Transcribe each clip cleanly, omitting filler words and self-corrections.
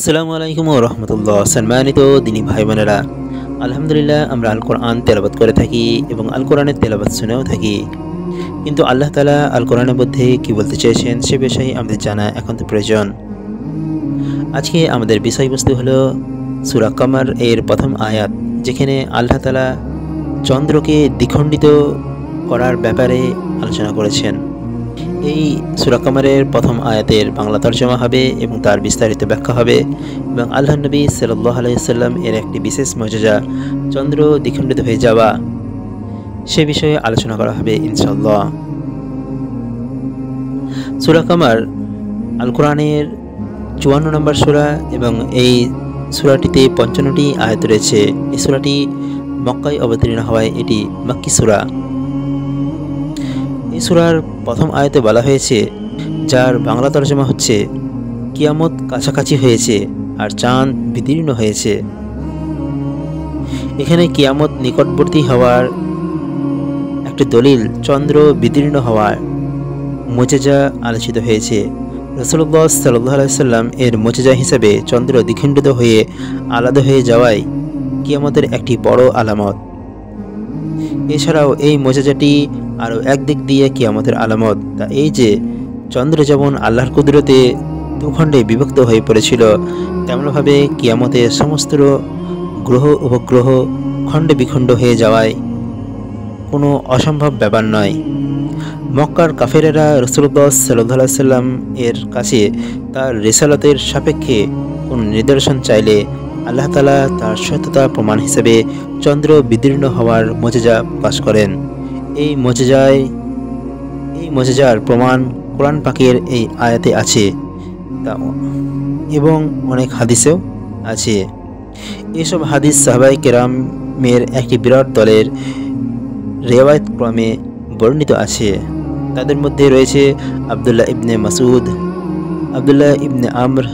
আসসালামু আলাইকুম ওয়া রাহমাতুল্লাহ। সম্মানিত দিনী ভাই বোনেরা, আলহামদুলিল্লাহ আমরা আল কোরআন তেলাওয়াত করে থাকি এবং আল কোরআনের তেলাওয়াত শুনেও থাকি। কিন্তু আল্লাহ তাআলা আল কোরআনের মধ্যে কি বলতে চেয়েছেন সে বিষয়ে আমাদের জানা একান্ত প্রয়োজন। আজকে আমাদের বিষয়বস্তু হলো সূরা কমর এর প্রথম আয়াত, যেখানে আল্লাহ তাআলা চন্দ্রকে দ্বিখণ্ডিত করার ব্যাপারে আলোচনা করেছেন। এই সূরা কমরের প্রথম আয়াতের বাংলা তরজমা হবে এবং তার বিস্তারিত ব্যাখ্যা হবে এবং আল্লাহর নবী সাল্লাল্লাহু আলাইহি ওয়াসাল্লাম এর একটি বিশেষ মুজিজা চন্দ্র দ্বিখণ্ডিত হয়ে যাওয়া সে বিষয়ে আলোচনা করা হবে ইনশাআল্লাহ। সূরা কমর আল কোরআনের ৫৪ নম্বর সূরা এবং এই সূরাটিতে ৫৫টি আয়াত রয়েছে। এই সূরাটি মক্কায় অবতীর্ণ হওয়ায় এটি মাক্কি সূরা। এই সূরার প্রথম আয়াতে বলা হয়েছে, যার বাংলা তরজমা হচ্ছে কিয়ামত কাছাকাছি হয়েছে আর চাঁদ বিদীর্ণ হয়েছে। এখানে কিয়ামত নিকটবর্তী হওয়ার একটি দলিল চন্দ্র বিদীর্ণ হওয়ার মুজিজা আলোচিত হয়েছে। রাসূলুল্লাহ সাল্লাল্লাহু আলাইহি ওয়াসাল্লাম এর মুজিজা হিসেবে চন্দ্র দ্বিখণ্ডিত হয়ে আলাদা হয়ে যাওয়ায় কিয়ামতের একটি বড় আলামত। এছাড়াও এই মুজিজাটি আরও একদিক দিয়ে কিয়ামতের আলামত, তা এই যে চন্দ্র যেমন আল্লাহর কুদরতে দুখণ্ডে বিভক্ত হয়ে পড়েছিল, তেমনভাবে কিয়ামতের সমস্ত গ্রহ উপগ্রহ খণ্ডে বিখণ্ড হয়ে যাওয়ায় কোনো অসম্ভব ব্যাপার নয়। মক্কার কাফেরেরা রাসূলুল্লাহ সাল্লাল্লাহু আলাইহি ওয়াসাল্লাম এর কাছে তার রিসালাতের সাপেক্ষে কোনো নিদর্শন চাইলে আল্লাহ তাআলা তার সত্যতা প্রমাণ হিসেবে চন্দ্র বিদীর্ণ হওয়ার মুজিজা প্রকাশ করেন। এই মুজিজার প্রমাণ কোরআন পাকের এই আয়াতে আছে এবং অনেক হাদিসেও আছে। এসব হাদিস সাহাবায়ে কেরামের একটি বিরাট দলের রিওয়ায়াত ক্রমে বর্ণিত আছে। তাদের মধ্যে রয়েছে আব্দুল্লাহ ইবনে মাসউদ, আব্দুল্লাহ ইবনে আমর,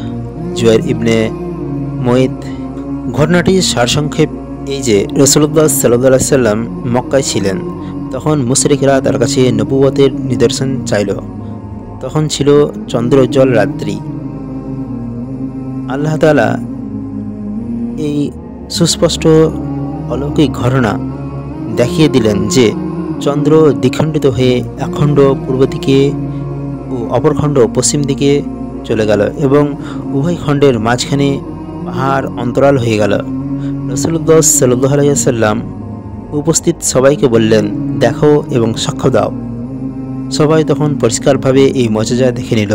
জুয়াইর ইবনে মুইত। ঘটনাটির সারসংক্ষেপ এই যে রাসূলুল্লাহ সাল্লাল্লাহু আলাইহি ওয়াসাল্লাম মক্কায় ছিলেন। তখন মুশরিকরা তার কাছে নবুয়তের নিদর্শন চাইল। তখন ছিল চন্দ্রোজ্জ্বল রাত্রি। আল্লাহ তাআলা এই সুস্পষ্ট অলৌকিক ঘটনা দেখিয়ে দিলেন যে চন্দ্র দ্বিখণ্ডিত হয়ে এক খণ্ড পূর্ব দিকে ও অপর খণ্ড পশ্চিম দিকে চলে গেল এবং উভয় খণ্ডের মাঝখানে পাহাড় অন্তরাল হয়ে গেল। রাসূলুল্লাহ সাল্লাল্লাহু আলাইহি ওয়াসাল্লাম উপস্থিত সবাইকে বললেন, দেখো এবং সাক্ষ্য দাও। সবাই তখন পরিষ্কারভাবে এই মুজিজা দেখে নিল।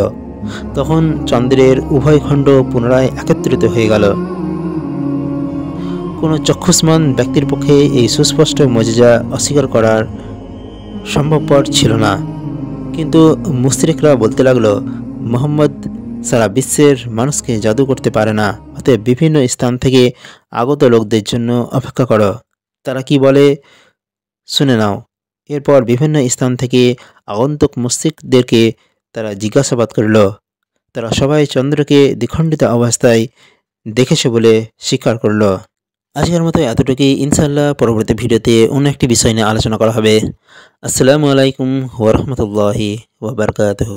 তখন চন্দ্রের উভয় খণ্ড পুনরায় একত্রিত হয়ে গেল। কোনো চক্ষুষ্মান ব্যক্তির পক্ষে এই সুস্পষ্ট মুজিজা অস্বীকার করার সম্ভবপর ছিল না। কিন্তু মুশরিকরা বলতে লাগলো, মুহাম্মদ সারা বিশ্বের মানুষকে জাদু করতে পারে না, অতএব বিভিন্ন স্থান থেকে আগত লোকদের জন্য অপেক্ষা করো, তারা কি বলে শুনে নাও। এরপর বিভিন্ন স্থান থেকে আগন্তুক মুশরিকদেরকে তারা জিজ্ঞাসাবাদ করল। তারা সবাই চন্দ্রকে দ্বিখণ্ডিত অবস্থায় দেখেছে বলে স্বীকার করল। আজকের মতো এতটুকুই। ইনশাআল্লাহ পরবর্তী ভিডিওতে অন্য একটি বিষয় নিয়ে আলোচনা করা হবে। আসসালামু আলাইকুম ওয়া রাহমাতুল্লাহি ওয়া বারাকাতুহু।